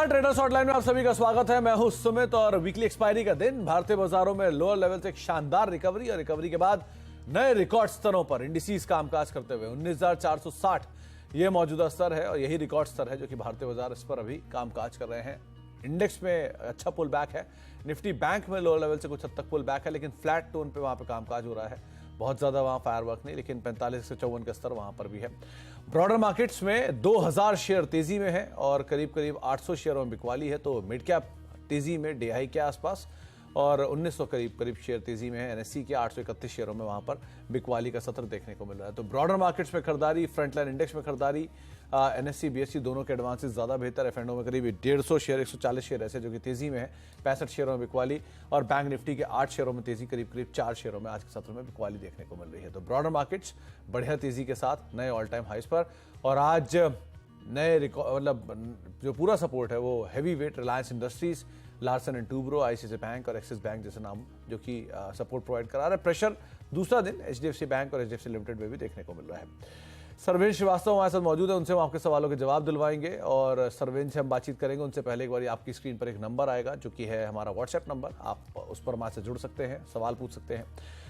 नमस्कार, traders hotline में आप सभी का स्वागत है। मैं हूं सुमित और वीकली एक्सपायरी का दिन भारतीय बाजारों में लोअर लेवल से एक शानदार रिकवरी और रिकवरी के बाद नए रिकॉर्ड स्तरों पर इंडिसेस कामकाज करते हुए 19,460 ये मौजूदा स्तर है और यही रिकॉर्ड स्तर है जो कि भारतीय बाजार इस पर अभी कामकाज कर रहे हैं। इंडेक्स में अच्छा पुल बैक है, निफ्टी बैंक में लोअर लेवल से कुछ हद तक पुल बैक है, लेकिन फ्लैट टोन पे वहां पे कामकाज हो रहा है। बहुत ज्यादा वहां फायरवर्क नहीं, लेकिन 45 से 54 का स्तर वहां पर भी है। ब्रॉडर मार्केट्स में 2000 शेयर तेजी में है और करीब करीब 800 शेयरों में बिकवाली है। तो मिड कैप तेजी में डे हाई के आसपास और 1900 करीब शेयर तेजी में है। एनएससी के 831 शेयरों में वहां पर बिकवाली का सत्र देखने को मिल रहा है। तो ब्रॉडर मार्केट्स में खरीदारी, फ्रंटलाइन इंडेक्स में खरीदारी, एनएससी बीएससी दोनों के एडवांसेस ज्यादा बेहतर। एफएनओ में करीब 150 शेयर 140 शेयर ऐसे जो कि तेजी में है, 65 शेयरों में बिकवाली और बैंक निफ्टी के 8 शेयरों में तेजी, करीब 4 शेयरों में आज के सत्र में बिकवाली देखने को मिल रही है। तो ब्रॉडर मार्केट्स बढ़िया तेजी के साथ नए ऑल टाइम हाइस पर और आज नए मतलब जो पूरा सपोर्ट है वो heavy weight Reliance industries, Larsen and Toubro, ICICI bank और एक्सिस बैंक जैसे नाम जो कि सपोर्ट प्रोवाइड करा रहा है। प्रेशर दूसरा दिन एचडीएफसी बैंक और एचडीएफसी लिमिटेड में भी देखने को मिल रहा है। सर्वेन श्रीवास्तव हमारे साथ मौजूद है, उनसे हम आपके सवालों के जवाब दिलवाएंगे और सर्वेन से हम बातचीत करेंगे। उनसे पहले एक बार आपकी स्क्रीन पर एक नंबर आएगा जो कि है हमारा व्हाट्सएप नंबर, आप उस पर हमारे से जुड़ सकते हैं, सवाल पूछ सकते हैं।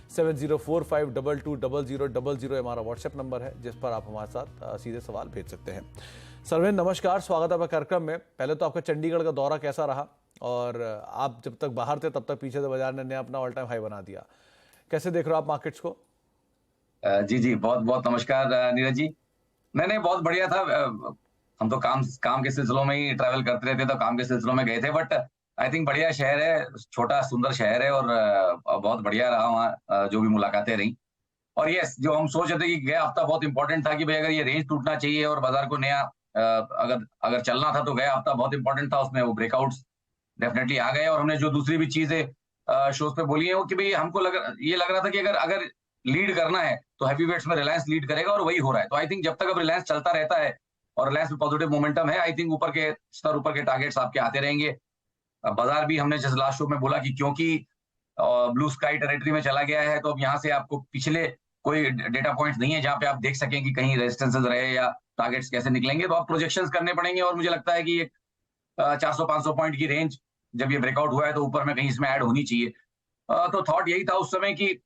7045220000 हमारा व्हाट्सएप नंबर है जिस पर आप हमारे साथ सीधे सवाल भेज सकते हैं। सर्वेन नमस्कार, स्वागत है आपका कार्यक्रम में। पहले तो आपका चंडीगढ़ का दौरा कैसा रहा और आप जब तक बाहर थे तब तक पीछे से बाजार ने नया अपना ऑल टाइम हाई बना दिया, कैसे देख रहे हो आप मार्केट्स को? जी बहुत बहुत नमस्कार नीरज जी। नहीं बहुत बढ़िया था। हम तो काम के सिलसिलों में ही ट्रैवल करते रहते, तो काम के सिलसिलों में गए थे। बट आई थिंक बढ़िया शहर है, छोटा सुंदर शहर है और बहुत बढ़िया रहा वहाँ जो भी मुलाकातें रही। और यस, जो हम सोच रहे थे कि गया हफ्ता बहुत इंपॉर्टेंट था कि भाई अगर ये रेंज टूटना चाहिए और बाजार को नया अगर चलना था तो गया हफ्ता बहुत इंपॉर्टेंट था। उसमें वो ब्रेकआउट्स डेफिनेटली आ गए और हमने जो दूसरी भी चीजें शोज पे बोली है वो कि भाई हमको ये लग रहा था कि अगर लीड करना है तो हैवी वेट्स में रिलायंस लीड करेगा और वही हो रहा है। तो आई थिंक जब तक अब रिलायंस चलता रहता है और रिलायंस में पॉजिटिव मोमेंटम है, आई थिंक ऊपर के टारगेट्स आपके आते रहेंगे। बाजार भी हमने जैसे लास्ट शो में बोला कि क्योंकि ब्लू स्काई टेरिटरी में चला गया है तो अब यहाँ से आपको पिछले कोई डेटा पॉइंट्स नहीं है जहां पे आप देख सकें कि कहीं रेजिस्टेंसेस रहे या टारगेट्स कैसे निकलेंगे। तो आप प्रोजेक्शंस करने पड़ेंगे और मुझे लगता है कि 400-500 पॉइंट की रेंज जब ये ब्रेकआउट हुआ है तो ऊपर में कहीं इसमें ऐड होनी चाहिए। तो थॉट यही था उस समय कि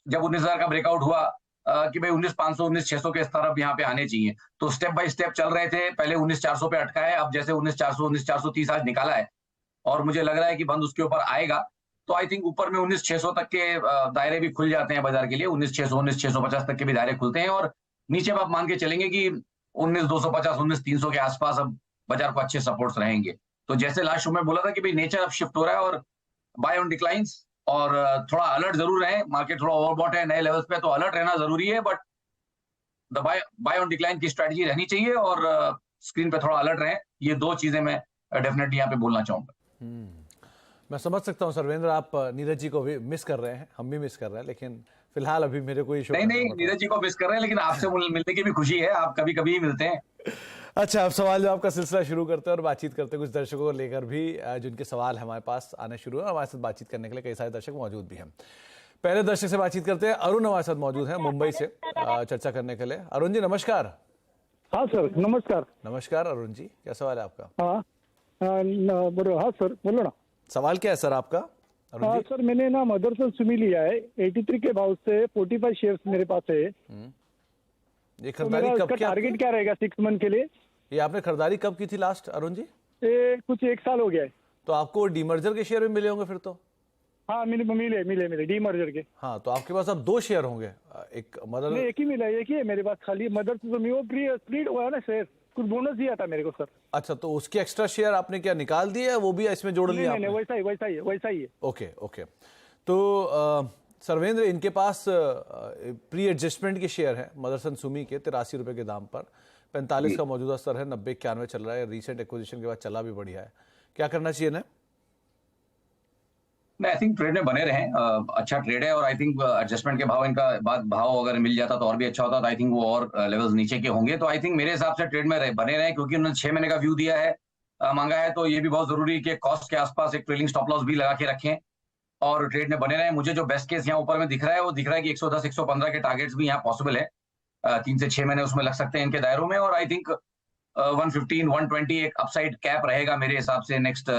जब 19,000 का ब्रेकआउट हुआ कि भाई 19,500 19,600 के स्तर अब यहाँ पे आने चाहिए। तो स्टेप बाय स्टेप चल रहे थे, पहले 19,400 पे अटका है, अब जैसे 19,400 19,430 आज निकाला है और मुझे लग रहा है कि बंद उसके ऊपर आएगा। तो आई थिंक ऊपर में 19,600 तक के दायरे भी खुल जाते हैं बाजार के लिए, 19,600 19,650 तक के भी दायरे खुलते हैं और नीचे आप मान के चलेंगे कि 19,250 19,300 के आसपास अब बाजार को अच्छे सपोर्ट्स रहेंगे। तो जैसे लास्ट शो में बोला था कि भाई नेचर अब शिफ्ट हो रहा है और बाय ऑन डिक्लाइंस और थोड़ा अलर्ट जरूर रहे। मार्केट थोड़ा ओवरबॉट है नए लेवल्स पे, तो अलर्ट रहना जरूरी है, but the buy on decline की स्ट्रेटजी रहनी चाहिए और स्क्रीन पे थोड़ा अलर्ट रहे। ये दो चीजें मैं डेफिनेटली यहाँ पे बोलना चाहूंगा। मैं समझ सकता हूँ सर्वेंद्र, आप नीरज जी को भी मिस कर रहे हैं, हम भी मिस कर रहे हैं, लेकिन फिलहाल अभी मेरे को नहीं नीरज जी को मिस कर रहे हैं, लेकिन आपसे मिलने की भी खुशी है, आप कभी कभी मिलते हैं। अच्छा, अब सवाल जवाब का सिलसिला शुरू करते हैं और बातचीत करते हैं कुछ दर्शकों को लेकर भी जिनके सवाल हमारे पास आने शुरू है। हमारे साथ बातचीत करने के लिए कई सारे दर्शक मौजूद भी हैं। पहले दर्शक से बातचीत करते हैं, अरुण हमारे साथ मौजूद हैं मुंबई से चर्चा करने के लिए। अरुण जी नमस्कार। हाँ सर नमस्कार। नमस्कार अरुण जी, क्या सवाल है आपका? हाँ सर बोलो ना। सवाल क्या है सर आपका? हाँ सर, मैंने ना मदरसन सुमी लिया है 83 के भाव से, 45 शेयर्स मेरे पास है। ये खरीदारी कब क्या टारगेट क्या रहेगा 6 मंथ के लिए? ये आपने खरीदारी कब की थी लास्ट अरुण जी? कुछ 1 साल हो गया है। तो आपको डीमर्जर के शेयर भी मिले होंगे फिर तो? हाँ मिले डीमर्जर के। हाँ, तो आपके पास अब 2 शेयर होंगे, एक मदर एक ही मिला, एक ही है मेरे पास खाली मदरसन सुमी। वो स्प्लिट हुआ है ना शेयर, कुछ बोनस दिया था मेरे को सर। अच्छा, तो उसके एक्स्ट्रा शेयर आपने क्या निकाल दिए, वो भी इसमें जोड़ लिया? नहीं, वैसा ही है। ओके। तो सर्वेंद्र, इनके पास प्री एडजस्टमेंट के शेयर है मदरसन सुमी के 83 रुपए के दाम पर, 45 का मौजूदा स्तर है, 90-91 चल रहा है, रिसेंट एक्विजिशन के बाद चला भी बढ़िया है। क्या करना चाहिए ना? आई थिंक ट्रेड में बने रहें, अच्छा ट्रेड है और आई थिंक एडजस्टमेंट के भाव इनका बाद भाव अगर मिल जाता तो और भी अच्छा होता। तो आई थिंक वो और लेवल्स नीचे के होंगे। तो आई थिंक मेरे हिसाब से ट्रेड में बने रहें, क्योंकि उन्होंने 6 महीने का व्यू दिया है, मांगा है, तो ये भी बहुत जरूरी है कि कॉस्ट के आसपास एक ट्रेलिंग स्टॉप लॉस भी लगा के रखें और ट्रेड में बने रहें। मुझे जो बेस्ट केस यहाँ ऊपर में दिख रहा है वो दिख रहा है कि 110 115 के टारगेट्स भी यहाँ पॉसिबल है। 3 से 6 महीने उसमें लग सकते हैं इनके दायरों में और आई थिंक 115 120 एक अपसाइड कैप रहेगा मेरे हिसाब से नेक्स्ट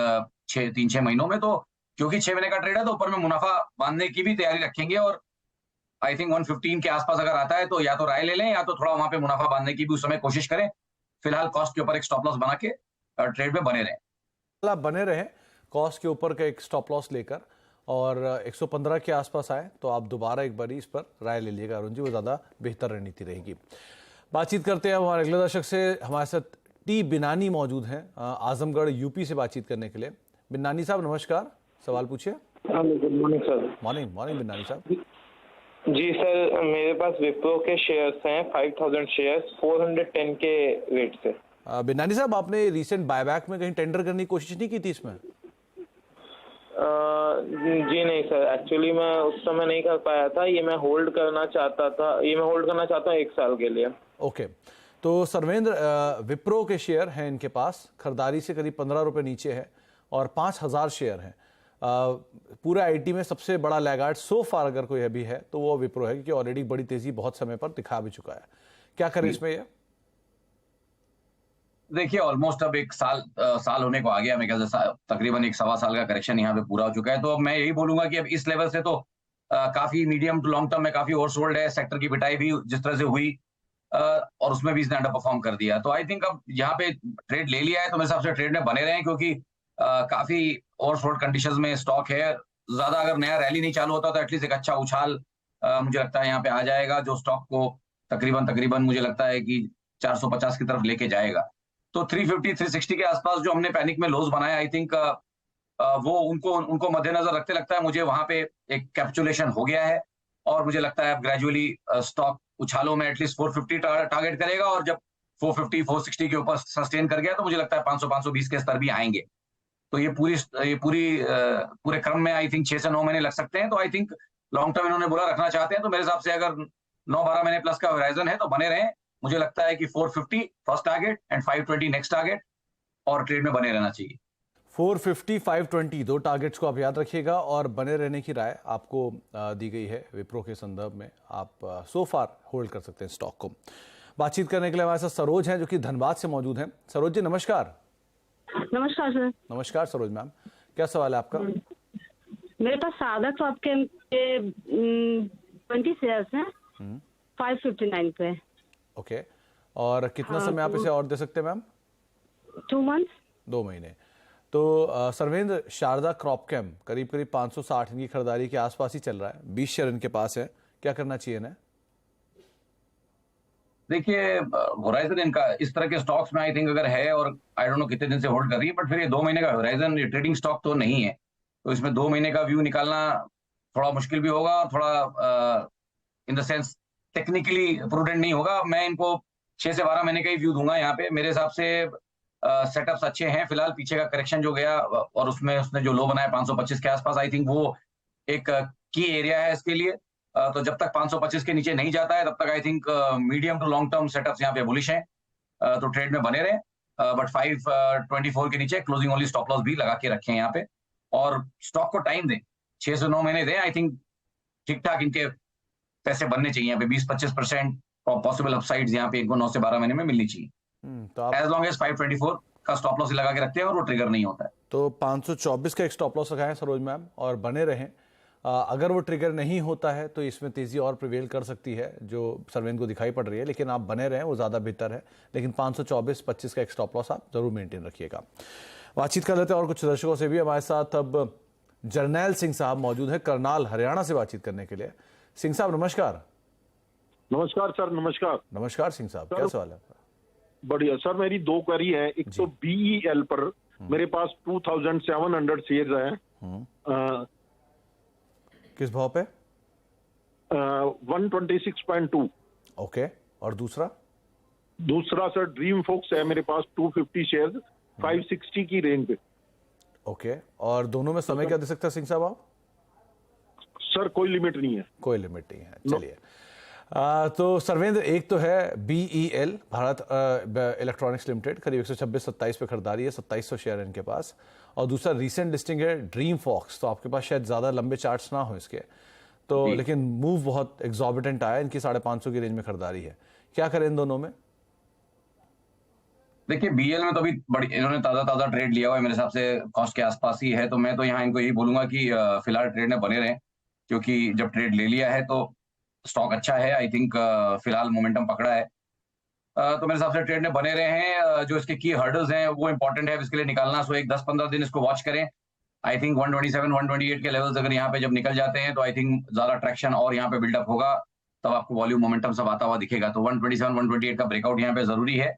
3-6 महीनों में। तो क्योंकि 6 महीने का ट्रेड है तो ऊपर में मुनाफा बांधने की भी तैयारी रखेंगे, और आई थिंक 115 के आसपास अगर आता है तो या तो राय ले लें या तो थोड़ा वहां पे मुनाफा बांधने की भी उस समय कोशिश करें। फिलहाल कॉस्ट के ऊपर एक स्टॉप लॉस बना के ट्रेड में बने रहें। आप बने रहें कॉस्ट के ऊपर का एक स्टॉप लॉस लेकर, और 115 के आसपास आए तो आप दोबारा एक बारी इस पर राय ले लीजिएगा अरुण जी, वो ज़्यादा बेहतर रणनीति रहेगी। बातचीत करते हैं हमारे अगले दर्शक से। हमारे साथ टी बिनानी मौजूद हैं आजमगढ़ यूपी से बातचीत करने के लिए। बिनानी साहब नमस्कार, सवाल पूछिए। Good morning sir. Morning morning Binani साहब। जी सर, मेरे पास विप्रो के शेयर्स हैं 5000 शेयर्स 410 के रेट से। बिनानी साहब, आपने रिसेंट बायबैक में कहीं टेंडर करने की कोशिश नहीं की थी इसमें? जी नहीं सर, एक्चुअली मैं उस समय नहीं कर पाया था। ये मैं होल्ड करना चाहता हूँ 1 साल के लिए। ओके, तो सर्वेंद्र, विप्रो के शेयर हैं इनके पास, खरीदारी से करीब 15 रुपये नीचे है और 5000 शेयर हैं। पूरे आईटी में सबसे बड़ा लैगार्ड सो फार अगर कोई अभी है तो वो विप्रो है, क्योंकि ऑलरेडी बड़ी तेजी बहुत समय पर दिखा भी चुका है। क्या करें इसमें? ये देखिए, ऑलमोस्ट अब 1 साल होने को आ गया। मैं कहता तकरीबन 1-1.25 साल का करेक्शन यहाँ पे पूरा हो चुका है। तो अब मैं यही बोलूंगा कि अब इस लेवल से तो काफी मीडियम टू लॉन्ग टर्म में काफी ओवरसोल्ड है। सेक्टर की पिटाई भी जिस तरह से हुई और उसमें भी इसने अंडर परफॉर्म कर दिया। तो आई थिंक अब यहाँ पे ट्रेड ले लिया है तो मेरे हिसाब से ट्रेड में बने रहे, क्योंकि काफी ओवरसोल्ड कंडीशंस में स्टॉक है। ज्यादा अगर नया रैली नहीं चालू होता तो एटलीस्ट एक अच्छा उछाल मुझे लगता है यहाँ पे आ जाएगा, जो स्टॉक को तकरीबन मुझे लगता है कि 450 की तरफ लेके जाएगा। तो 350-360 के आसपास जो हमने पैनिक में लोज बनाया, आई थिंक वो उनको मद्देनजर रखते लगता है मुझे वहां पे एक कैप्चुलेशन हो गया है, और मुझे लगता है अब ग्रेजुअली स्टॉक उछालों में एटलीस्ट 450 टारगेट करेगा, और जब 450-460 के ऊपर सस्टेन कर गया तो मुझे लगता है 500-520 के स्तर भी आएंगे। तो ये पूरे क्रम में आई थिंक 6 से 9 महीने लग सकते हैं। तो आई थिंक लॉन्ग टर्म इन्होंने बोला रखना चाहते हैं, तो मेरे हिसाब से अगर 9-12 महीने प्लस का होराइजन है तो बने रहें। मुझे लगता है कि 450 first target and 520 next target, और ट्रेड में बने रहना चाहिए। 450 520 दो टारगेट्स को आप याद रखिएगा, और बने रहने की राय आपको दी गई है विप्रो के संदर्भ में। आप सो फार होल्ड कर सकते हैं स्टॉक को। बातचीत करने के लिए हमारे साथ सरोज हैं जो कि धनबाद से मौजूद हैं। सरोज जी नमस्कार। नमस्कार सर। नमस्कार सरोज मैम, क्या सवाल है आपका? मेरे पास सादा क्रॉप के 20 शेयर्स हैं 559 पे। ओके, और कितना समय आप इसे और दे सकते हैं मैम? 2 मंथ्स। 2 महीने। तो सर्वेंद्र, शारदा क्रॉपकेम करीब 560 इनकी खरीदारी के आसपास ही चल रहा है, 20 शेयर इनके पास है, क्या करना चाहिए इन्हें? देखिए, होराइजन इनका इस तरह के स्टॉक्स में आई थिंक अगर है, और आई डोंट नो कितने दिन से होल्ड कर रही है, बट फिर ये 2 महीने का होराइजन, ये ट्रेडिंग स्टॉक तो नहीं है, तो इसमें 2 महीने का व्यू निकालना थोड़ा मुश्किल भी होगा, और थोड़ा in the sense technically prudent नहीं होगा। मैं इनको 6 से 12 महीने का ही व्यू दूंगा यहाँ पे। मेरे हिसाब से सेटअप्स अच्छे हैं। फिलहाल पीछे का करेक्शन जो गया और उसमें उसने जो लो बनाया 525 के आसपास, आई थिंक वो एक की एरिया है इसके लिए। तो जब तक 525 के नीचे नहीं जाता है तब तक I think medium to long term setups यहाँ पे बुलिश हैं, तो ट्रेड में बने रहे। बट 524 के नीचे क्लोजिंग ओनली स्टॉप लॉस भी लगा के रखें यहाँ पे, और स्टॉक को टाइम दें, 6 से 9 महीने दें। आई थिंक ठीक ठाक इनके पैसे बनने चाहिए यहाँ पे, 20-25% पॉसिबल अपसाइड्स यहाँ पे इनको 9 से 12 महीने में मिलनी चाहिए, तो एज लॉन्ग एज 524 का स्टॉप लॉस लगा के रखते हैं और वो ट्रिगर नहीं होता है। तो 524 का एक स्टॉप लॉस लगाएं सरोज मैम, और बने रहें। अगर वो ट्रिगर नहीं होता है तो इसमें तेजी और प्रिवेल कर सकती है जो सर्वेन को दिखाई पड़ रही है, लेकिन आप बने रहें, वो ज़्यादा बेहतर है। लेकिन 524-25 का एक स्टॉप लॉस आप जरूर मेंटेन रखिएगा। बातचीत कर लेते हैं और कुछ दर्शकों से भी। हमारे साथ अब जर्नैल सिंह साहब मौजूद हैं करनाल हरियाणा से बातचीत करने के लिए। सिंह साहब नमस्कार। नमस्कार सर। नमस्कार। नमस्कार सिंह साहब, क्या सवाल है आपका? बढ़िया सर, मेरी 2 क्वेरी है। एक तो BEL पर मेरे पास 2700 शेयर्स हैं, किस भाव पे? 126.2। ओके, और दूसरा सर ड्रीम फोक्स है मेरे पास 250 शेयर्स 560 की रेंज पे। ओके, और दोनों में समय क्या दे सकते हैं सिंह साहब आप? सर कोई लिमिट नहीं है। कोई लिमिट नहीं है, चलिए। तो सर्वेंद्र, एक तो है BEL भारत इलेक्ट्रॉनिक्स लिमिटेड, करीब 126-27 पे खरीदारी है, 2700 शेयर है इनके पास। और दूसरा रीसेंट लिस्टिंग है ड्रीम फॉक्स, तो आपके पास शायद ज़्यादा लंबे चार्ट्स ना हो इसके, तो लेकिन मूव बहुत एग्जॉर्बिटेंट आया, इनकी 550 की रेंज में खरीदारी है। क्या करें इन दोनों में? देखिए बीएल में तो अभी बड़ी इन्होंने ताजा ट्रेड लिया हुआ है, मेरे हिसाब से कॉस्ट के आसपास ही है, तो मैं तो यहाँ इनको यही बोलूंगा कि फिलहाल ट्रेड में बने रहें, क्योंकि जब ट्रेड ले लिया है तो स्टॉक अच्छा है। आई थिंक फिलहाल मोमेंटम पकड़ा है, तो मेरे हिसाब से ट्रेड में बने रहे हैं। जो इसके की हर्डल्स हैं वो इंपॉर्टेंट है इसके लिए निकालना, सो एक 10-15 दिन इसको वॉच करें। आई थिंक 127 128 के लेवल्स अगर यहाँ पे जब निकल जाते हैं तो आई थिंक ज्यादा ट्रैक्शन और यहाँ पे बिल्डअप होगा, तब आपको वॉल्यूम मोमेंटम सब आता हुआ दिखेगा। तो 127 128 का ब्रेकआउट यहाँ पे जरूरी है,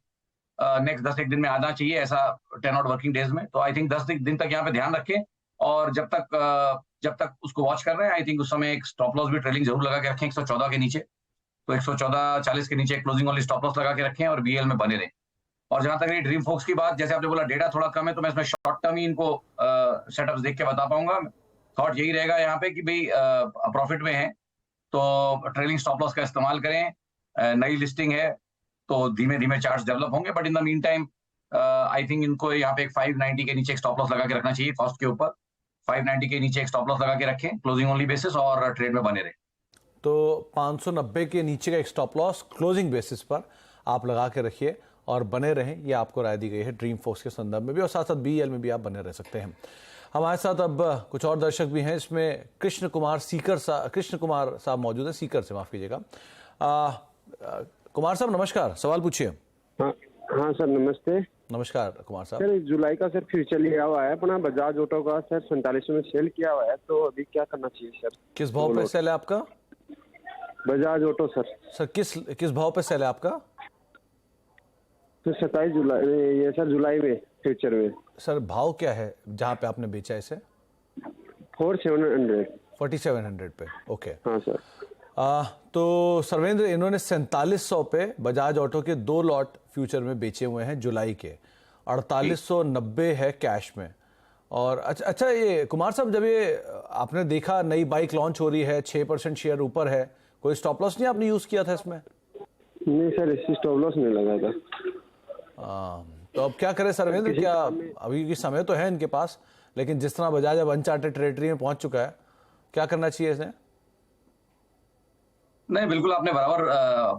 नेक्स्ट 10 दिन में आना चाहिए, ऐसा 10 आउट वर्किंग डेज में। तो आई थिंक 10 दिन तक यहाँ पे ध्यान रखें, और जब तक उसको वॉच कर रहे हैं आई थिंक उस समय एक स्टॉप लॉस भी ट्रेलिंग जरूर लगा के रखें 114 के नीचे। तो 114.40 के नीचे क्लोजिंग ओनली स्टॉप लॉस लगा के रखें और बीएल में बने रहें। और जहां तक ड्रीम फोक्स की बात, जैसे आपने बोला डेटा थोड़ा कम है, तो मैं इसमें शॉर्ट टर्म ही इनको सेटअप्स देख के बता पाऊंगा। थॉट यही रहेगा यहाँ पे कि भाई प्रॉफिट में है तो ट्रेलिंग स्टॉप लॉस का इस्तेमाल करें, नई लिस्टिंग है तो धीमे धीमे चार्ट्स डेवलप होंगे, but in the mean time I think इनको यहाँ पे एक 590 के नीचे एक स्टॉप लॉस लगा के रखना चाहिए कॉस्ट के ऊपर। 590 के नीचे एक स्टॉप लॉस लगा के रखें क्लोजिंग ओनली बेसिस, और ट्रेड में बने रहे। तो 590 के नीचे का एक स्टॉप लॉस क्लोजिंग बेसिस पर आप लगा के रखिए और बने रहें, ये आपको राय दी गई है ड्रीम फोक्स के संदर्भ में भी, और साथ साथ बीएल में भी आप बने रह सकते हैं। हमारे साथ अब कुछ और दर्शक भी हैं, इसमें कृष्ण कुमार साहब मौजूद हैं, सीकर से, माफ कीजिएगा। कुमार साहब नमस्कार, सवाल पूछिए। हाँ सर नमस्ते। नमस्कार कुमार साहब। सर जुलाई का सर फ्यूचर लिया हुआ है अपना बजाज ऑटो का सर, 47 में सेल किया हुआ है, तो अभी क्या करना चाहिए सर? किस भाव पे सेल है आपका? बजाज ऑटो सर किस भाव पे सेल है आपका? सर 27 जुलाई ये सर जुलाई में फ्यूचर में। सर भाव क्या है जहाँ पे आपने बेचा इसे? 4700 पे। ओके। हाँ सर। तो सर्वेंद्र, इन्होंने 4700 पे बजाज ऑटो के 2 लॉट फ्यूचर में बेचे हुए हैं जुलाई के, 4890 है कैश में। और अच्छा ये कुमार साहब, जब ये आपने देखा नई बाइक लॉन्च हो रही है, 6% शेयर ऊपर है, कोई स्टॉप लॉस नहीं आपने यूज किया था इसमें? नहीं सर, इससे स्टॉप लॉस नहीं लगा था। तो अब क्या करें सर्वेंद्र, क्या अभी की समय तो है इनके पास, लेकिन जिस तरह बजाज अब अनचार्टेड टेरिटरी में पहुंच चुका है, क्या करना चाहिए इसे? नहीं, बिल्कुल आपने बराबर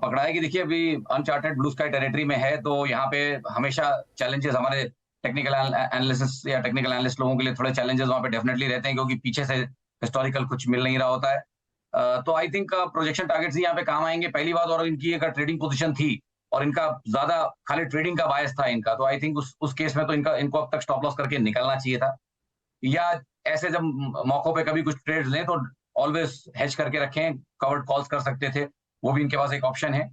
पकड़ा है कि देखिए अभी अनचार्टेड ब्लू स्काई टेरिटरी में है, तो यहाँ पे हमेशा चैलेंजेस हमारे टेक्निकल एनालिसिस या टेक्निकल एनालिस्ट लोगों के लिए थोड़े चैलेंजेस वहाँ पे डेफिनेटली रहते हैं, क्योंकि पीछे से हिस्टोरिकल कुछ मिल नहीं रहा होता है। तो आई थिंक प्रोजेक्शन टारगेट्स ही यहाँ पे काम आएंगे पहली बात, और इनकी एक ट्रेडिंग पोजीशन थी और इनका ज्यादा खाली ट्रेडिंग का बायस था इनका, तो आई थिंक उस केस में तो इनको अब तक स्टॉप लॉस करके निकलना चाहिए था, या ऐसे जब मौकों पे कभी कुछ ट्रेड्स लें तो ऑलवेज हेज करके रखें, कवर्ड कॉल्स कर सकते थे, वो भी इनके पास एक ऑप्शन है।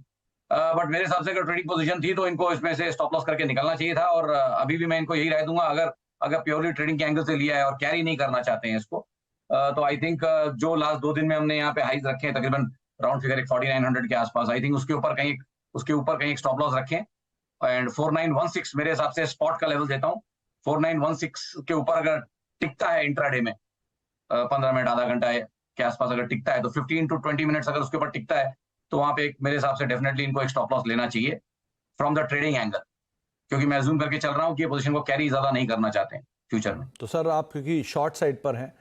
बट मेरे हिसाब से अगर ट्रेडिंग पोजीशन थी तो इनको इसमें से स्टॉप लॉस करके निकलना चाहिए था, और अभी भी मैं इनको यही राय दूंगा, अगर प्योरली ट्रेडिंग के एंगल से लिया है और कैरी नहीं करना चाहते हैं इसको, तो आई थिंक जो लास्ट 2 दिन में हमने यहाँ पे हाइज रखे हैं तकरीबन राउंड फिगर 4900 के आसपास, आई थिंक उसके ऊपर कहीं एक स्टॉप लॉस रखें। एंड 4916 मेरे हिसाब से स्पॉट का लेवल देता हूँ, 4916 के ऊपर अगर टिकता है इंट्राडे में 15 मिनट आधा घंटा के आसपास अगर टिकता है, तो 15 to 20 मिनट्स अगर उसके ऊपर टिकता है, तो वहां पे मेरे हिसाब से डेफिनेटली इनको एक स्टॉप लॉस लेना चाहिए फ्रॉम द ट्रेडिंग एंगल, क्योंकि मैं अज्यूम करके चल रहा हूँ कि ये पोजीशन को कैरी ज्यादा नहीं करना चाहते हैं फ्यूचर में। तो सर आप क्योंकि शॉर्ट साइड पर हैं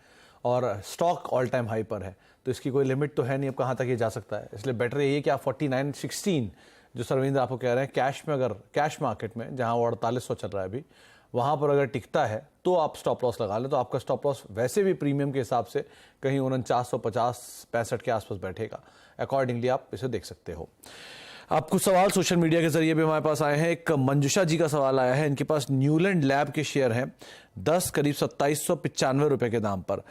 और स्टॉक ऑल टाइम हाई पर है, तो इसकी कोई लिमिट तो है नहीं अब कहाँ तक ये जा सकता है, इसलिए बेटर यही है कि आप 4916 जो सर्वेंद्र आपको कह रहे हैं कैश में, अगर कैश मार्केट में जहाँ वो 4800 चल रहा है अभी, वहाँ पर अगर टिकता है तो आप स्टॉप लॉस लगा लें, तो आपका स्टॉप लॉस वैसे भी प्रीमियम के हिसाब से कहीं 4950-65 के आसपास बैठेगा, अकॉर्डिंगली आप इसे देख सकते हो। आप कुछ सवाल सोशल मीडिया के जरिए भी हमारे पास आए हैं। एक मंजुषा जी का सवाल आया है, इनके पास न्यूलैंड लैब के शेयर हैं 10 करीब 2795 रुपए के दाम पर,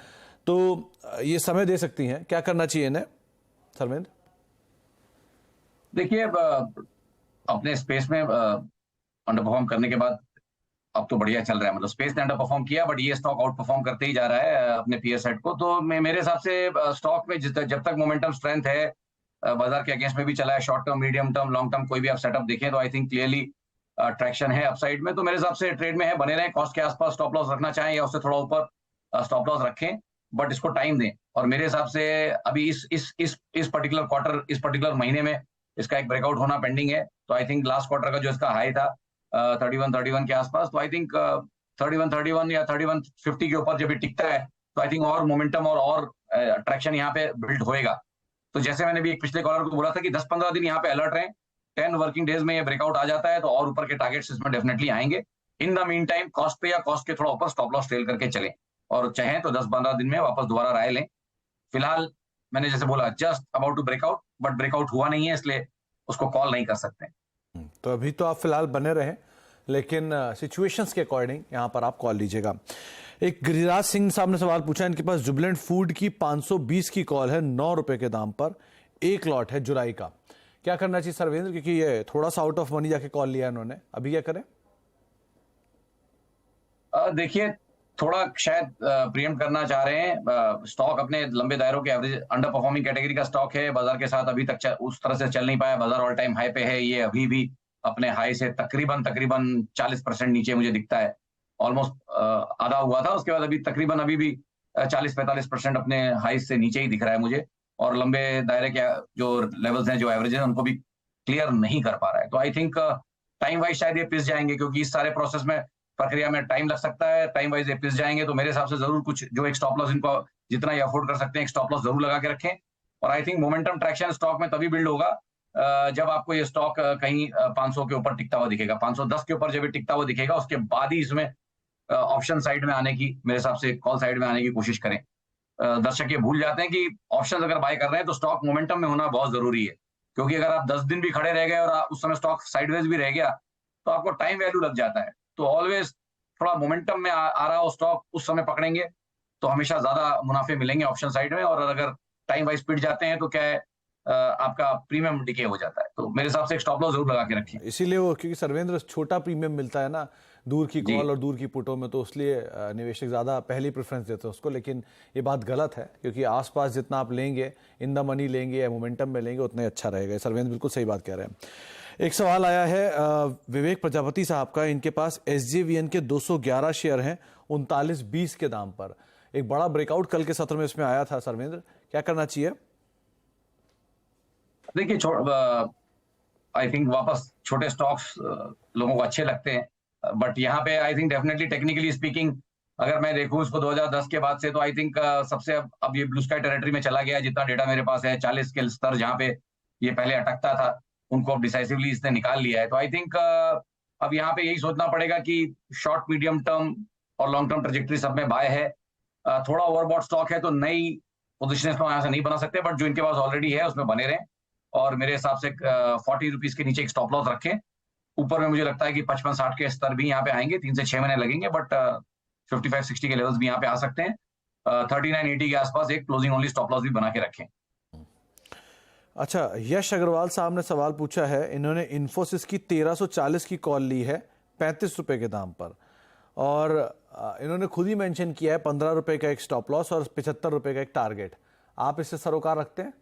तो ये समय दे सकती हैं, क्या करना चाहिए इन्हें धर्मेंद्र? देखिए अपने स्पेस में अंडर परफॉर्म करने के बाद अब तो बढ़िया चल रहा है, मतलब स्पेस ने अंडर परफॉर्म किया बट ये स्टॉक आउट परफॉर्म करते ही जा रहा है अपने पीयर सेट को, तो मेरे हिसाब से स्टॉक में जब तक मोमेंटम स्ट्रेंथ है, बाजार के अगेंस्ट में भी चला है, short term medium term long term कोई भी आप सेटअप देखें तो आई थिंक क्लियरली ट्रैक्शन है अपसाइड में, तो मेरे हिसाब से ट्रेड में है, बने रहें, कॉस्ट के आसपास स्टॉप लॉस रखना चाहें या उससे थोड़ा ऊपर स्टॉप लॉस रखें, बट इसको टाइम दें। और मेरे हिसाब से अभी इस पर्टिकुलर क्वार्टर, इस पर्टिकुलर महीने में इसका एक ब्रेकआउट होना पेंडिंग है, तो आई थिंक लास्ट क्वार्टर का जो इसका हाई था 31 के आसपास, तो आई थिंक 31 या 3150 के ऊपर जब ये टिकता है तो आई थिंक और मोमेंटम और ट्रैक्शन यहाँ पे बिल्ड होएगा। तो जैसे मैंने भी एक पिछले कॉलर को बोला था कि 10-15 दिन यहाँ पे अलर्ट रहें, 10 वर्किंग डेज में ये ब्रेकआउट आ जाता है तो और ऊपर के टारगेट्स इसमें डेफिनेटली आएंगे। In the mean time cost पे या कॉस्ट के थोड़ा ऊपर स्टॉप लॉस ट्रेल करके चलें और चाहें तो 10-15 दिन में वापस दोबारा राय लें। फिलहाल मैंने जैसे बोला just about to breakout, but breakout हुआ नहीं है इसलिए उसको कॉल नहीं कर सकते। तो अभी तो आप फिलहाल बने रहें, लेकिन सिचुएशंस के अकॉर्डिंग यहां पर आप कॉल लीजिएगा। एक गिरिराज सिंह साहब ने सवाल पूछा, इनके पास जुबिलेंट फूड की 520 की कॉल है, 9 रुपए के दाम पर, एक लॉट है जुलाई का। क्या करना चाहिए सर्वेंद्र, क्योंकि ये थोड़ा सा आउट ऑफ मनी जाके कॉल लिया इन्होंने, अभी क्या करें? देखिए थोड़ा शायद प्रीएम्प्ट करना चाह रहे हैं। स्टॉक अपने लंबे दायरों के एवरेज अंडर परफॉर्मिंग कैटेगरी का स्टॉक है, बाजार के साथ अभी तक उस तरह से चल नहीं पाया। बाजार ऑल टाइम हाई पे है, ये अभी भी अपने हाई से तकरीबन 40% नीचे मुझे दिखता है। ऑलमोस्ट आधा हुआ था, उसके बाद अभी तकरीबन अभी भी 40-45% अपने हाई से नीचे ही दिख रहा है मुझे, और लंबे दायरे के जो लेवल्स हैं, जो एवरेज है, उनको भी क्लियर नहीं कर पा रहा है। तो आई थिंक टाइम वाइज शायद ये पिस जाएंगे, क्योंकि इस सारे प्रोसेस में प्रक्रिया में टाइम लग सकता है। टाइम वाइज ये पिस जाएंगे तो मेरे हिसाब से जरूर कुछ जो एक स्टॉप लॉस इनको जितना ये अफोर्ड कर सकते हैं, एक स्टॉप लॉस जरूर लगा के रखें। और I think momentum traction stock में तभी बिल्ड होगा जब आपको ये स्टॉक कहीं 500 के ऊपर टिकता हुआ दिखेगा, 510 के ऊपर जब ये टिकता हुआ दिखेगा, उसके बाद ही इसमें ऑप्शन साइड में आने की, मेरे हिसाब से कॉल साइड में आने की कोशिश करें। दर्शक ये भूल जाते हैं कि ऑप्शन अगर बाय कर रहे हैं तो स्टॉक मोमेंटम में होना बहुत जरूरी है, क्योंकि अगर आप 10 दिन भी खड़े रह गए और उस समय स्टॉक साइडवेज भी रह गया तो आपको टाइम वैल्यू लग जाता है। तो ऑलवेज थोड़ा मोमेंटम में आ रहा हो स्टॉक, उस समय पकड़ेंगे तो हमेशा ज्यादा मुनाफे मिलेंगे ऑप्शन साइड में। और अगर टाइम वाइज पिट जाते हैं तो क्या है, आपका प्रीमियम डिके हो जाता है। तो मेरे हिसाब से एक स्टॉप लॉस जरूर लगा के रखिए। इसीलिए वो, क्योंकि सर्वेंद्र छोटा प्रीमियम मिलता है ना दूर की कॉल और दूर की पुटों में, तो इसलिए निवेशक ज़्यादा पहली प्रेफरेंस देते हैं उसको। लेकिन ये बात गलत है, क्योंकि आसपास जितना आप लेंगे, इन द मनी लेंगे या मोमेंटम में लेंगे, उतना ही अच्छा रहेगा। सर्वेंद्र बिल्कुल सही बात कह रहे हैं। एक सवाल आया है विवेक प्रजापति साहब का, इनके पास SJVN के 211 शेयर हैं 39.20 के दाम पर। एक बड़ा ब्रेकआउट कल के सत्र में इसमें आया था। सर्वेंद्र, क्या करना चाहिए? देखिए आई थिंक वापस छोटे स्टॉक्स लोगों को अच्छे लगते हैं, बट यहाँ पे I think definitely technically speaking अगर मैं देखूं इसको 2010 के बाद से, तो आई थिंक सबसे अब ये ब्लू स्काई टेरिटरी में चला गया। जितना डेटा मेरे पास है, 40 के स्तर जहाँ पे ये पहले अटकता था, उनको अब डिसाइसिवली इसने निकाल लिया है। तो आई थिंक अब यहाँ पे यही सोचना पड़ेगा कि शॉर्ट, मीडियम टर्म और लॉन्ग टर्म ट्रेजेक्टरी सब में बाय है। थोड़ा ओवरबॉट स्टॉक है तो नई पोजिशन यहाँ से नहीं बना सकते, बट जो इनके पास ऑलरेडी है उसमें बने रहें। और मेरे हिसाब से 40 रुपीज के नीचे एक स्टॉप लॉस रखें। ऊपर में मुझे लगता है कि 55-60 के स्तर भी यहाँ पे आएंगे, 3 से 6 महीने लगेंगे, बट 55-60 के लेवल्स भी यहाँ पे आ सकते हैं। 39-80 के आसपास एक क्लोजिंग ओनली स्टॉप लॉस भी बना के रखें। अच्छा, यश अग्रवाल साहब ने सवाल पूछा है, इन्होंने इन्फोसिस की 1340 की कॉल ली है 35 रुपए के दाम पर, और इन्होंने खुद ही मेंशन किया है 15 रुपए का एक स्टॉप लॉस और 75 रुपए का एक टारगेट। आप इससे सरोकार रखते हैं?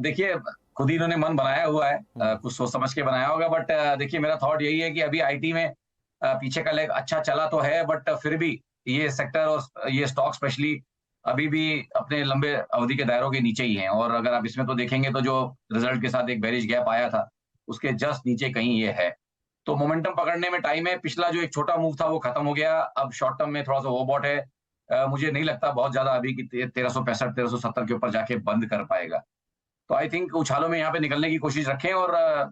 देखिए खुद ही इन्होंने मन बनाया हुआ है, कुछ सोच समझ के बनाया होगा, बट देखिए मेरा थॉट यही है कि अभी आईटी में पीछे का लेग अच्छा चला तो है, बट फिर भी ये सेक्टर और ये स्टॉक स्पेशली अभी भी अपने लंबे अवधि के दायरों के नीचे ही हैं। और अगर आप इसमें तो देखेंगे तो जो रिजल्ट के साथ एक बेरिश गैप आया था, उसके जस्ट नीचे कहीं ये है। तो मोमेंटम पकड़ने में टाइम है। पिछला जो एक छोटा मूव था वो खत्म हो गया, अब शॉर्ट टर्म में थोड़ा सा ओवरबॉट है। मुझे नहीं लगता बहुत ज्यादा अभी की 1365-1370 के ऊपर जाके बंद कर पाएगा। तो आई थिंक उछालों में यहाँ पे निकलने की कोशिश रखें, और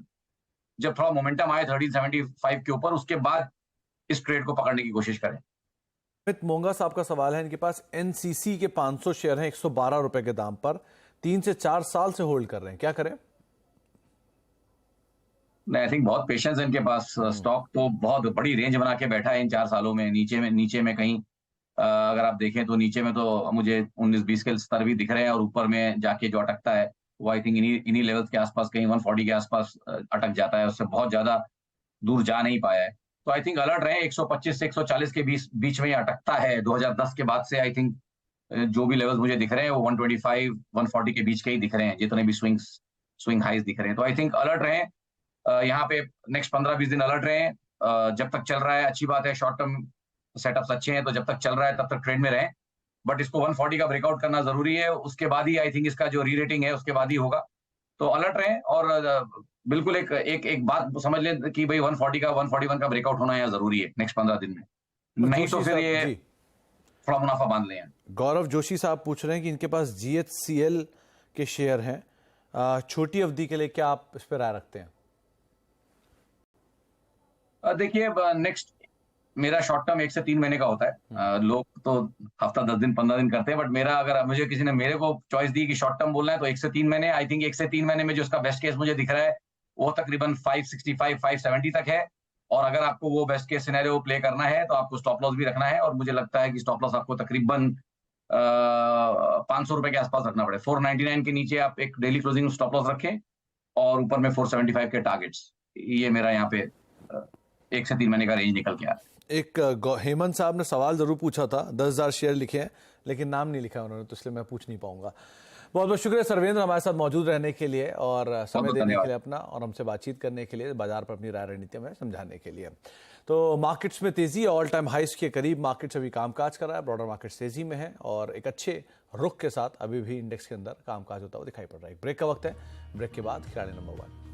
जब थोड़ा मोमेंटम आए 1375 के ऊपर, उसके बाद इस ट्रेड को पकड़ने की कोशिश करें। अमित मोंगा साहब का सवाल है, इनके पास NCC के 500 शेयर हैं 112 रुपए के दाम पर, 3 से 4 साल से होल्ड कर रहे हैं, क्या करें? आई थिंक बहुत पेशेंस है इनके पास। स्टॉक तो बहुत बड़ी रेंज बना के बैठा है इन 4 सालों में। नीचे में कहीं अगर आप देखें तो नीचे में तो मुझे 19-20 के स्तर भी दिख रहे हैं, और ऊपर में जाके जो अटकता है वो आई थिंक इन्हीं लेवल्स के आसपास कहीं 140 के आसपास अटक जाता है, उससे बहुत ज्यादा दूर जा नहीं पाया है। तो आई थिंक अलर्ट रहे। 125 से 140 के बीच में ये अटकता है। 2010 के बाद से आई थिंक जो भी लेवल्स मुझे दिख रहे हैं वो 125, 140 के बीच के ही दिख रहे हैं, जितने भी स्विंग हाइज दिख रहे हैं। तो आई थिंक अलर्ट रहे, यहाँ पे नेक्स्ट 15-20 दिन अलर्ट रहे। जब तक चल रहा है अच्छी बात है, शॉर्ट टर्म सेटअप्स अच्छे हैं, तो जब तक चल रहा है तब तक ट्रेड में रहें, बट इसको 140 का ब्रेकआउट करना जरूरी है। उसके बाद ही आई थिंक इसका जो री रेटिंग है उसके बाद ही होगा। तो अलर्ट रहें, और बिल्कुल एक बात समझ लें कि भाई 140 का 141 का ब्रेकआउट होना यहाँ जरूरी है नेक्स्ट 15 दिन में, नहीं तो फिर ये थोड़ा मुनाफा बांध लें। गौरव जोशी साहब पूछ रहे हैं कि इनके पास GHCL के शेयर हैं छोटी अवधि के लिए क्या आप इस पर राय रखते हैं? देखिए, नेक्स्ट मेरा शॉर्ट टर्म 1 से 3 महीने का होता है। लोग तो हफ्ता 10 दिन 15 दिन करते हैं, बट मेरा, अगर मुझे किसी ने मेरे को चॉइस दी कि शॉर्ट टर्म बोलना है तो 1 से 3 महीने। आई थिंक 1 से 3 महीने में जो उसका बेस्ट केस मुझे दिख रहा है वो तकरीबन 565 570 तक है। और अगर आपको वो बेस्ट केस सिनेरियो प्ले करना है तो आपको स्टॉप लॉस भी रखना है, और मुझे लगता है कि स्टॉप लॉस आपको तकरीबन 500 रुपए के आसपास रखना पड़े। 499 के नीचे आप एक डेली क्लोजिंग स्टॉप लॉस रखें और ऊपर में 475 के टारगेट्स। ये मेरा यहाँ पे 1 से 3 महीने का रेंज निकल के आया। एक हेमंत साहब ने सवाल जरूर पूछा था, 10,000 शेयर लिखे हैं लेकिन नाम नहीं लिखा उन्होंने, तो इसलिए मैं पूछ नहीं पाऊंगा। बहुत बहुत शुक्रिया सर्वेंद्र हमारे साथ मौजूद रहने के लिए और समय देने के लिए अपना, और हमसे बातचीत करने के लिए, बाजार पर अपनी राय रणनीति में समझाने के लिए। तो मार्केट्स में तेजी, ऑल टाइम हाइस के करीब मार्केट्स अभी कामकाज कर रहा है। ब्रॉडर मार्केट तेजी में है और एक अच्छे रुख के साथ अभी भी इंडेक्स के अंदर कामकाज होता हुआ दिखाई पड़ रहा है। ब्रेक का वक्त है, ब्रेक के बाद खिलाड़ी नंबर 1।